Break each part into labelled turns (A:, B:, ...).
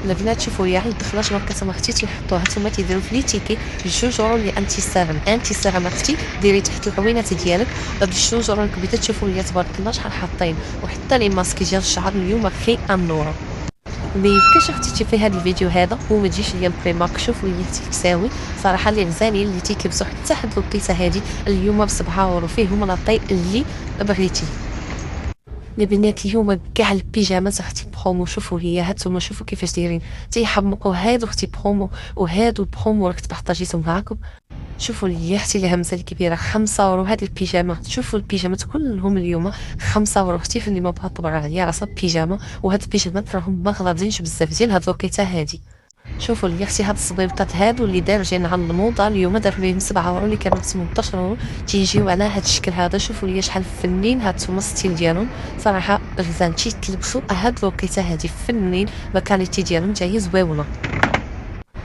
A: البنات شوفوا ليا على الدخله ما كتما اختي تيحطوها نتوما تيديروا في لي تيكي 2 يورو اللي انتي سيرم اختي ديري تحت العوينات ديالك هاد 2 يورو الكبيده تشوفوا ليا تبارك الله شحال حاطين وحتى لي ماسك ديال الشعر اليوم في 1 يورو. اللي يبقاش اختي تشوفي هذا الفيديو هذا وما تجيش ليا البريمارك شوفوا لي اختي تساوي صراحه اللي غزالين اللي تيكبسوا حتى هاد الوقيته هذه اليوم ب7 يورو فيهم لاطاي اللي بغيتي. البنات اليوم كاع البيجامات اختي برومو شوفوا هي هانتوما شوفوا كيفاش دايرين تيحمقوا هادو اختي برومو وهادو برومو راك تبارطاجيتهم معاكم. شوفوا لي اختي الهمزه الكبيره 5 يورو هاد البيجامه شوفوا البيجامات كلهم اليوم 5 يورو اختي فين ما بغات تبرع عليا راسها بيجامه وهاد البيجامات راهم ما غلاضينش بزاف ديال هاد الوقيته هادي. شوفوا لي اختي هاد الصبيبطات هادو اللي دارجين على الموضه اليوم داروا ليهم 7 يورو اللي كانوا 18 يورو تيجيو على هاد الشكل هذا. شوفوا لي شحال فنين هانتوما الستيل ديالهم صراحه غزال تيتلبسوا هاد الوقيته هادي فنين الكاليتي ديالهم حتى هي زويونه.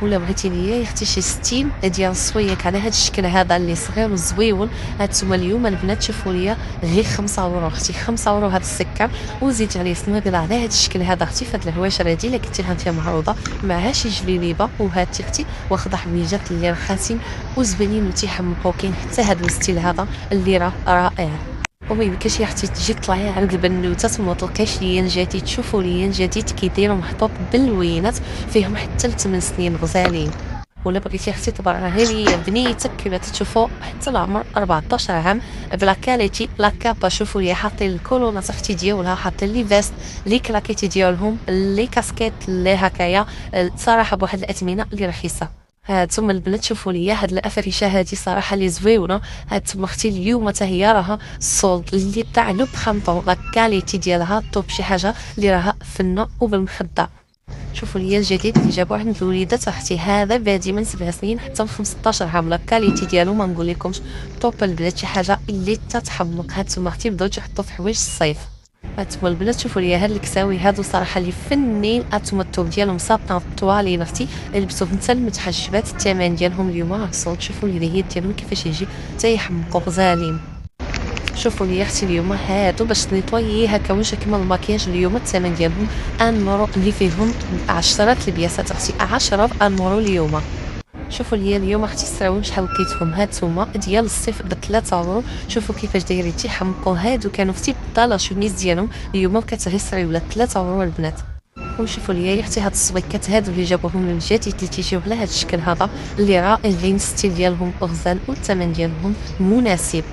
A: ولا بغيتي ليا اختي شي ستيل ديال الصويك على هاد الشكل هذا اللي صغير وزويون هانتوما اليوم البنات شوفوا ليا غير 5 يورو اختي 5 يورو هاد السكر وزيد عليه السنابله على هاد الشكل هذا اختي فهاد الهواشر هادي اللي كنتي فيها معروضه معها شي جليبه وهاتي اختي واخده حويجات اللي رخاصين وزبنين وتيحمقوا كاين حتى هاد الستيل هذا اللي راه رائع. وما يمكنش يا اختي تجي تطلعي عند البنوتات وما تلقايش ليا جديد تشوفوا ليا جديد كيديروا محطوط باللوينات فيهم حتى ل8 سنين غزالين. ولا بغيتي اختي تبرعها ليا بنيتك كما تشوفوا حتى العمر 14 عام بلا كاليتي لا كابا شوفوا ليا حاطين الكولونات اختي ديالها حاطين لي فيست لي كلاكيتي ديالهم لي كاسكيت اللي هكايا صراحه بواحد الاثمنه اللي رخيصه. هانتوما البنات شوفوا ليا هاد الافريشه هادي صراحه اللي زويونه هانتوما اختي اليوم حتى هي راها الصولد اللي تاع لو بخامطون لا كاليتي ديالها طوب شي حاجه اللي راها فنه وبالمخده. شوفوا ليا الجديد اللي جابوه عند الوليدات اختي هذا بادي من 7 سنين حتى 15 عام لا كاليتي ديالو ما نقول لكمش طوب البنات شي حاجه اللي تتحمق. هانتوما اختي بداو تحطوا في حوايج الصيف. هانتوما البنات شوفوا ليا هاد الكساوي هادو صراحه اللي فنين هانتوما الثوب ديالهم سابطان طوالين اختي لبسوه حتى المتحجبات الثمن ديالهم اليوم راه صوت شوفوا لي اليد ديالهم كيفاش يجي تيحمقوا غزالين. شوفوا لي اختي اليوم هادو باش نيطويي هكا وجهك كيما الماكياج اليوم الثمن ديالهم 1 يورو اللي فيهم 10 البياسات اختي 10 1 يورو اليوم. شوفوا ليا اليوم اختي السراويل شحال لقيتهم هانتوما ديال الصيف ب3 يورو شوفوا كيفاش دايرين تيحمقوا هادو كانوا في لا شوميز ديالهم اليوم بقات غير السراويل 3 يورو البنات. وشوفوا ليا اختي هاد الصويكات هادو اللي جابوهم من الجديد اللي تيجيو على هاد الشكل هذا اللي رائعين الستيل ديالهم غزال والثمن ديالهم مناسب.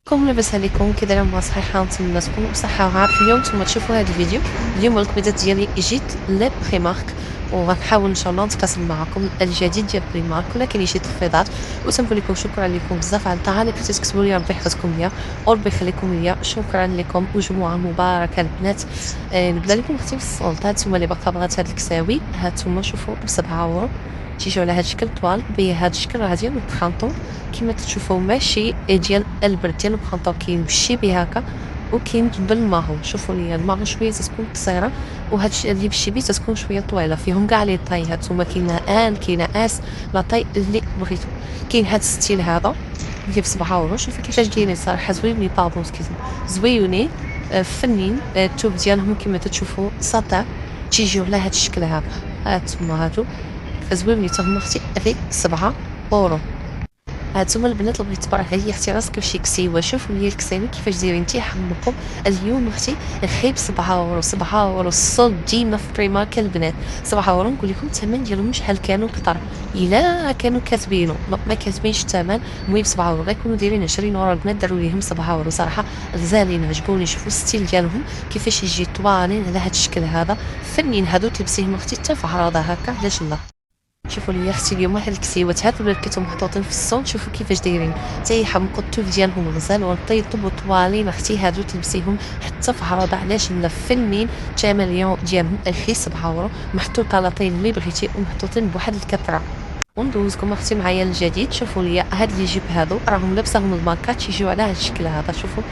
A: كم لاباس عليكم كي دايرين صحيحه نتمنى تكونوا بصحه وعافيه. اليوم نتوما تشوفوا هذا الفيديو اليوم القبيضات ديالي جيت لي بريمارك وغنحاول ان شاء الله نتقاسم معكم الجديد ديال بريمارك ولكن شي تخفيضات وتنقول لكم شكرا لكم بزاف على الدعم اللي كنتو تكتبوا لي ربي يحفظكم ليا وربي يخليكم ليا شكرا لكم وجمعه مباركه البنات. نبدا لكم اختي بالسلطه هانتوما اللي باقا بغات هاد الكساوي هانتوما شوفوا ب7 يورو تيجيو على هاد الشكل طوال بهاد الشكل راه ديال البخانطون كما تشوفوا ماشي ديال البرد ديال البخانطون كاين بالشيبي هكا وكاين بالماهو. شوفوا لي الماهو شويه تكون قصيره وهاد اللي بالشيبي تكون شويه طويله فيهم كاع لي طاي هانتوما كاينه كاينه اس لا طاي اللي بغيتو. كاين هاد الستيل هذا اللي ب7 يورو شوفوا كيفاش دايرين صراحه زوينين بابون زويونين فنين الثوب ديالهم كما تشوفوا ساطع تيجيو على هاد الشكل هذا هانتوما هادو زوينين حتى هما اختي غير 7 يورو. هانتوما البنات اللي بغيتي تبرع عليا اختي راسك بشي كسيوه شوفوا لي الكساوي كيفاش دايرين تيحمقوا اليوم اختي غير ب7 يورو 7 يورو الصوت ديما في بريمارك البنات 7 يورو نقول لكم الثمن ديالهم شحال كانوا كثر الا كانوا كاتبينه ما كاتبينش الثمن المهم 7 يورو غيكونوا دايرين 20 يورو البنات داروا ليهم 7 يورو صراحه غزالين عجبوني. شوفوا الستيل ديالهم كيفاش يجي طوالين على هذا الشكل هذا فنين هادو تلبسيهم اختي حتى في عراضه هكا علاش لا. شوفوا لي اختي اليوم هاد الكسيوات هادو اللي لقيتهم محطوطين في الصون شوفوا كيفاش دايرين تيحمقوا الثوب ديالهم غزال ونطيطوا طوالين اختي هادو تلبسيهم حتى في عراضه علاش لا فنين الثمن ديالهم غير 7 يورو محطوطه لاطين اللي بغيتي ومحطوطين بواحد الكثره. وندوزكم اختي معايا الجديد شوفوا لي هاد اللي جيب هادو راهم لابساهم الماركات يجيو على هاد الشكل هذا شوفوا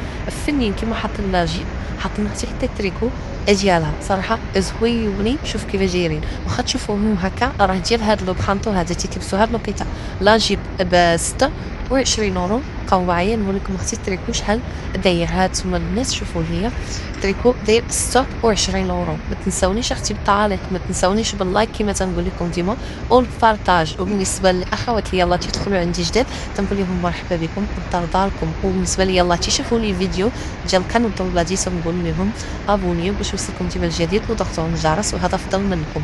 A: فنين كيما حاطين لاجي حاطين اختي حتى تريكو ديالها صراحه زويونين. شوف كيفاش دايرين، واخا تشوفوهم هكا راه ديال هاد لو برانطو هذا تيلبسوا هاد لوقيته لا جيب ب 26 اورو قواعيا. نوريكم اختي التريكو شحال داير. هانتوما البنات شوفوا ليا التريكو داير 26 اورو. ما تنساونيش اختي بالتعاليق، ما تنساونيش باللايك كما تنقول لكم ديما والبارطاج. وبالنسبه للاخوات اللي يلاه تيدخلوا عندي جداد تنقول لهم مرحبا بكم بدار داركم. وبالنسبه لي يلاه تيشوفوا لي فيديو ديال القناه الطلابي تنقول لهم ابونيو باش يوصلكم ديما الجديد وضغطوا على الجرس، وهذا افضل منكم.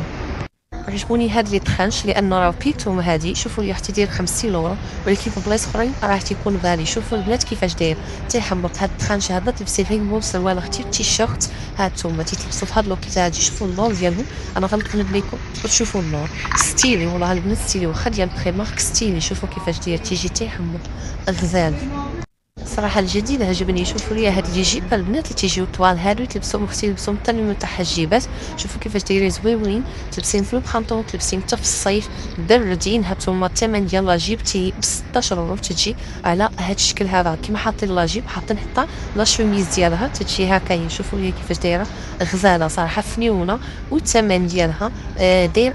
A: عجبوني هاد لي ترانش لانه راه بيتهم هادي. شوفوا لي اختي داير 50 اورو، ولكن في بلايص اخرين راه تيكون غالي. شوفوا البنات كيفاش داير تيحمق. هاد الترانش هذا تلبسي فيه مو سروال اختي تيشيرت. هانتوما تيتلبسوا في هاد لوكيت هادي. شوفوا النور ديالهم، انا غنقلب لكم وتشوفوا النور ستيلي. والله البنات ستيلي واخا ديال بخي مارك ستيلي. شوفوا كيفاش داير تيجي تيحمق غزال صراحه. الجديد عجبني. شوفوا لي هاد لي جيب البنات اللي تيجيو طوال هادو تلبسوا مختلفين تلبسوا حتى المتحجبات. شوفوا كيفاش دايرين زويونين، تلبسين في البرانطون تلبسين حتى في الصيف بردين. هانتوما الثمن ديال لا جيب تي ب 16 اورو تجي على هاد الشكل هذا. كيما حاطين لا جيب حاطين حتى لا شوميز ديالها تجي هكاين. شوفوا لي كيفاش دايره غزاله صراحه فنيونه. والثمن ديالها داير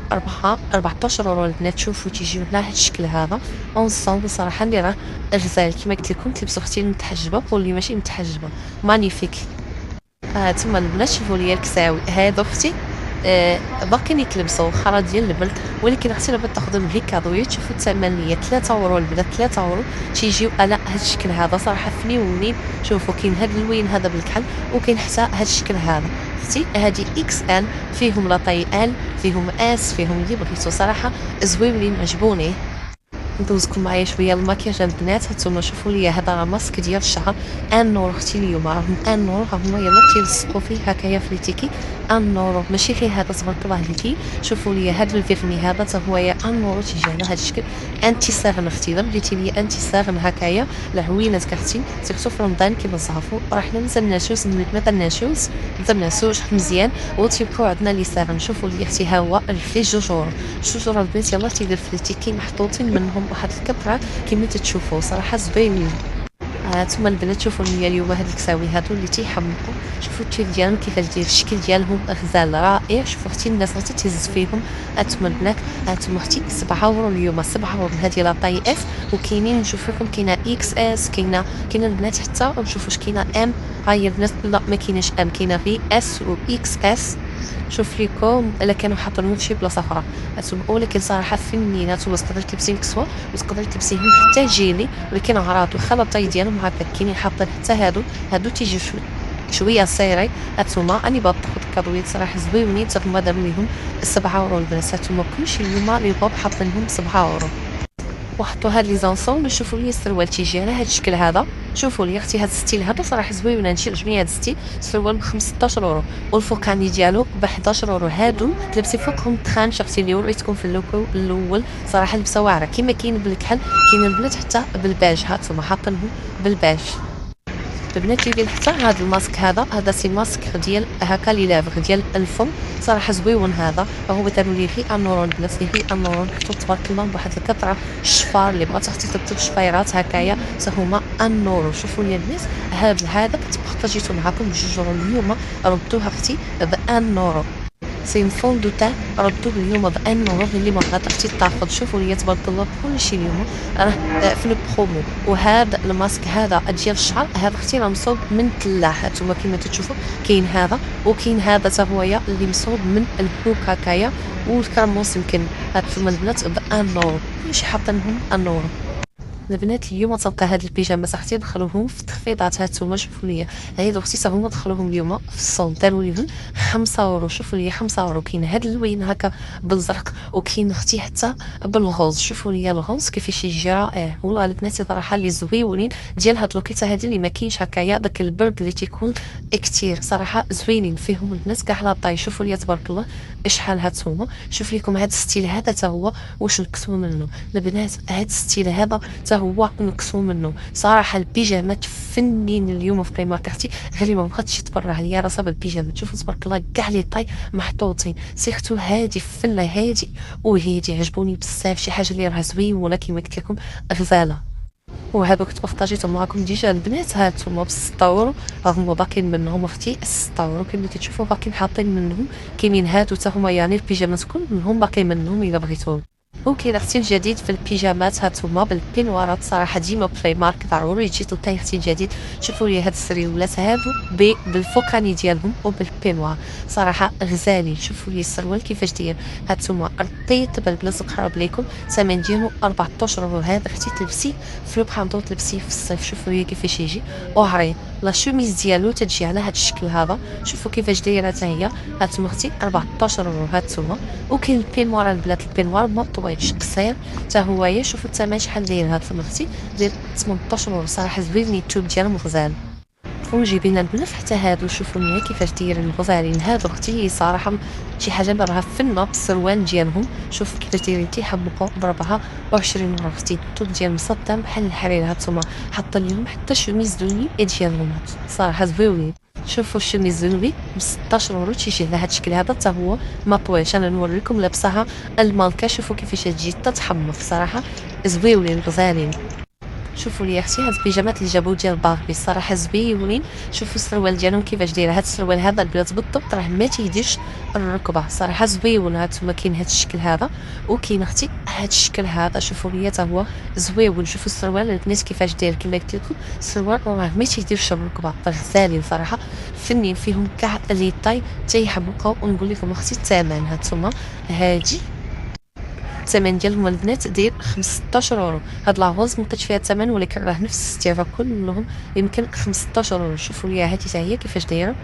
A: 14 اورو البنات. شوفوا تيجيو على هاد الشكل هذا اونصومبل صراحه اللي راه غزال. كيما قلت لكم تلبسوا اختي المتحجبه واللي ماشي متحجبه مانيفيك. تما البنات شوفوا لي الكساوي هادو اختي باقيين يتلبسوا خرا ديال البلد، ولكن اختي لابد تاخذهم هيك كادويه. تشوفوا الثمن هي 3 اورو البنات 3 اورو تيجيو على هاد الشكل هذا صراحه فنيونين. شوفوا كاين هاد اللوين هذا بالكحل، وكاين حتى هاد الشكل هذا اختي. هادي اكس ال فيهم لا طاي ال فيهم اس فيهم اللي بغيتو صراحه زوينين عجبوني. ندوزكم معايا شويه الماكياج البنات. هانتوما شوفوا لي هذا راه ماسك ديال الشعر ان نور اختي. اليوم راهم ان نور هما يلا تيلصقوا فيه هكايا في ليتيكي ان نور ماشي غير هذا تبارك الله عليكي. شوفوا لي هذا الفيرني هذا حتى هو ان نور تيجي على هذا الشكل انتي ساغن اختي. الا بديتي لي انتي ساغن هكايا العوينات كاختي سيرتو في رمضان كيما صافو راه حنا مازلناش مازلناش مزيان وتيبقاو عندنا لي ساغن. شوفوا لي اختي ها هو الفليج جوجور. الجوجور البنات يلا تيدير في ليتيكي محطوطين منهم واحد الكبره كيما تتشوفوا صراحه زوينين. هانتوما البنات شوفوا لي اليوم هاد الكساوي هادو اللي تيحمقوا. شوفوا التيف ديالهم كيفاش داير الشكل ديالهم غزال رائع. شوفوا اختي الناس غادي تهز فيهم. هانتوما البنات هانتوما اختي 7 اورو اليوم 7 اورو هادي لا طاي اس. وكاينين نشوف لكم كاينه اكس اس كاينه البنات حتى نشوفوا واش كاينه ام. هاي البنات لا ما كايناش ام كاينه غير اس و اكس اس. شوف ليكم الا كانوا حاطينهم في شي بلاصه اخرى هانتوما. ولكن صراحه فنين هانتوما تقدري تلبسين كسوه وتقدري تلبسيهم حتى جيلي، ولكن عراض واخا لا طاي ديالهم هكا كاينين حاطين حتى هادو تيجي شويه صايري. هانتوما راني باغا تاخذ كادويات صراحه زويونين حتى هما داروا ليهم 7 اورو البنات. هانتوما كلشي اليوم لي بوب حاطينهم 7 اورو. وحطوا هاد لي زونسون. شوفوا لي السروال تيجي على هاد الشكل هذا. شوفوا لي اختي هاد الستيل هذا صراحه زوين هادشي عجبني. هاد الستيل السروال ب 15 اورو والفوقاني ديالو ب 11 اورو. هادو تلبسي فوقهم ترانش اختي اللي وريتكم في اللوكو الاول صراحه لبسه واعره كيما كاين بالكحل كاين البنات حتى بالباج. هانتوما حاطينهم بالباج البنات. يدير حتى هذا الماسك هذا سي ماسك ديال هكا لي لافغ ديال الفم صراحه زويون. هذا هو داروا ليه في انورون البنات فيه انورون حطوا تبارك الله بواحد الكثره الشفار اللي بغات اختي تكتب شفيرات هكايا حتى هما انورون. شوفوا لي الناس هذا كنت بارطاجيتو معكم بجوج اليوم ردوها اختي بان نورو. سي فون دو تان ردوه اليوم بان نورو اللي ما بغات اختي تاخذ. شوفوا لي تبارك الله كلشي اليوم راه في البرومو. وهذا الماسك هذا ديال الشعر هذا اختي راه مصوب من تلاح. هانتوما كيما تشوفوا كاين هذا وكاين هذا حتى هويا اللي مصوب من الهوك هكايا والكرموس يمكن. هانتوما البنات بان نورو كلشي حاطينهم ان نورو. البنات اليوم تبقى هاد البيجامه اختي دخلوهم في التخفيضات. هانتوما شوفوا لي هادو اختي صافي هما دخلوهم اليوم في الصون داروا ليهم 5 اورو. شوفوا لي 5 اورو كاين هاد اللوين هكا بالزرق وكاين اختي حتى بالغوز. شوفوا لي الغوز كيفاش يجي رائع والله البنات صراحه اللي زويونين ديال هاد الوقيته هادي اللي ما كاينش هكايا داك البرد اللي تيكون كتير صراحه زوينين فيهم البنات كاع لا طاي. شوفوا لي تبارك الله شحال هانتوما. شوف لكم هاد الستيل هذا حتى هو واش نكسو منه البنات. هاد الستيل هذا حتى هو نكسو منه صراحه. البيجامات فنين اليوم في بريمارك اختي غير ما بغاتش تبرع عليا راسها بالبيجامات. شوفوا تبارك الله كاع لي طاي محطوطين سيرتو هادي فنه هادي وهادي عجبوني بزاف. شي حاجه اللي راه زوينه كيما قلت لكم غزاله. وهذوك تبارطاجيتهم معكم ديجا البنات هانتوما ب6€. هما باقيين منهم اختي 6€، كما كتشوفوا باقيين حاطين منهم. كاينين هادو حتى هما يعني البيجامات كلهم باقيين منهم الا بغيتوهم. وكاين اختي الجديد في البيجامات هانتوما بالبينوارات صراحه ديما بلاي مارك ضروري تجي تلقاي اختي الجديد. شوفوا لي هاد السريولات هادو بالفوكاني ديالهم وبالبينوار صراحه غزالين. شوفوا لي السروال كيفاش داير هانتوما رقيق بالبلاصه قرب ليكم. الثمن ديالو 14€. هذا اختي تلبسيه في لو برانطو تلبسيه في الصيف. شوفوا لي كيفاش يجي وهري لا شوميز ديالو تجي على هاد الشكل هذا. شوفوا كيفاش دايره حتى هي هانتوما اختي 14€ هانتوما. وكاين البينوار البنات البينوار ما طويلش قصير حتى هويا. شوفوا الثمن شحال داير هانتوما اختي داير 18€. صراحه زوينين التوب ديالهم غزال. ونجيب لنا البنات حتى هادو. شوفوا لنا كيفاش دايرين غزالين هادو اختي صراحه شي حاجه راها فنه بالسروال ديالهم. شوفوا كيفاش دايرين تيحمقوا ب 24€ اختي. الطوب ديال مصدم بحال الحرير هانتوما حاطه لهم حتى شوميز دوني ديالهم صراحه زوينين. شوفوا الشوميز دوني ب 16€ تيجي على هاد الشكل هذا حتى هو ما طويلش. انا نوريكم لابساها المالكه. شوفوا كيفاش تجي تتحمق صراحه زوينين غزالين. شوفوا لي اختي هاد البيجامات اللي جابو ديال باربي الصراحه زوينين. شوفوا السروال ديالهم كيفاش دايره. هاد السروال هذا البنات بالضبط راه ما تيديرش الركبه صراحه زويون. هانتوما كاين هاد الشكل هذا وكاين اختي هاد الشكل هذا. شوفوا لي حتى هو زويون. شوفوا السروال البنات كيفاش داير كما قلت لكم السروال راه ما تيديرش الركبه غزالين صراحه فنين فيهم كاع لي طاي تيحبقوا. ونقول لكم اختي الثمن هانتوما هادي الثمن ديالهم البنات داير 15€. هاد لاغوز ما لقيتش فيها الثمن ولكن راه نفس الستيفا كلهم يمكن 15€. شوفوا لي هادي حتى هي كيفاش دايره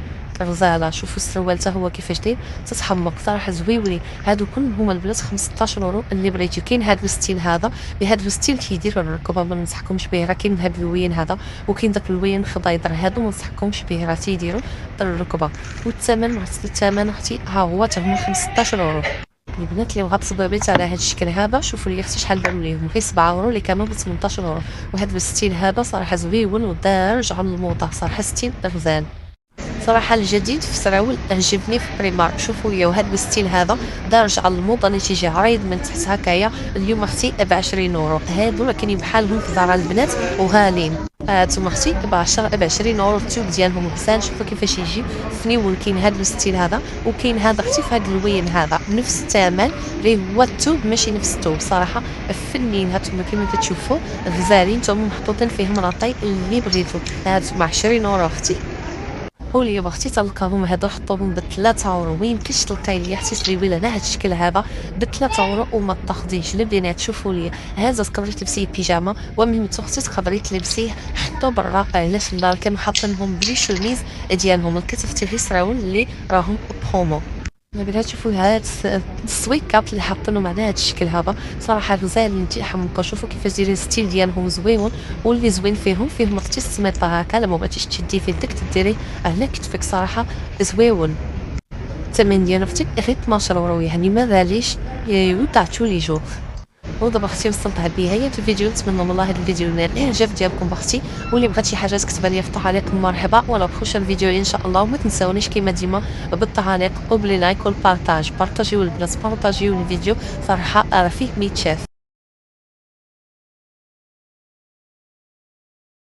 A: غزاله. شوفوا السروال حتى هو كيفاش داير تتحمق صراحه زويونين. هادو كلهم هما البنات 15€ اللي بغيتي. كاين هاد الستيل هذا بهذا الستيل كيدير الركبه ما ننصحكمش به. راه كاين هاد اللوين هذا وكاين داك اللوين خضيضر هادو ما ننصحكمش به راه تيديروا الركبه. والثمن الثمن اختي ها هو حتى هما 15€. البنات اللي بغات صبابيت على هذا الشكل هذا شوفوا لي اختي شحال داروا ليهم غير 7€ اللي كانوا ب 18€. وهذا الستيل هذا صراحه زويون ودارج على الموضه صراحه ستيل غزال. صراحه الجديد في سراول عجبني في بريمار. شوفوا لي وهذا الستيل هذا دارج على الموضه اللي تيجي عريض من تحت هكايا. اليوم اختي ب 20€. هادو راه كاينين بحالهم في دار البنات وغالين. هانتوما اختي ب 20€ التوب ديالهم غزال. شوفوا كيفاش يجي فنيون. كاين هذا الستيل هذا وكاين هذا اختي في هذا اللوين هذا نفس الثمن اللي هو التوب ماشي نفس التوب صراحه فنين. هانتوما كما كتشوفوا غزالين نتوما محطوطين فيهم لاطاي اللي بغيتو. هانتوما 20€ اختي. ولي اختي تلقاهم هادو حطوهم ب 3€. ويمكنش تلقاي لي اختي سريويل على هاد الشكل هذا ب 3€ وما تاخديش البنات. شوفوا لي هذا تقدري تلبسيه بيجاما ومهم اختي تقدري تلبسيه حتى برا علاش الدار كانوا حاطينهم بلي شوميز ديالهم الكتف تيغي سراول اللي راهم برومو. بغيت تشوفوا هاد السويكات اللي حاطينهم على هاد الشكل هذا صراحه غزالين تيحمقوا. شوفوا كيفاش دايرين الستيل ديالهم زويون. واللي زوين فيهم اختي السميطه هكا لما بغيتيش تشدي في يدك تديري على كتفك صراحه زويون. الثمن ديال اختي غير 12€ يعني ما غاليش يوطعتو لي جو. ودابا اختي وصلت هاد نهايه الفيديو. نتمنى والله هاد الفيديو نال الاعجاب ديالكم اختي. واللي بغات شي حاجه تكتب لي في التعليق مرحبا ولا بخوش الفيديو ان شاء الله. وما تنساونيش كيما ديما بالتعليق وبلي لايك والبارطاج. بارطاجيو البنات بارطاجيو الفيديو صراحه راه فيه 100 شاف.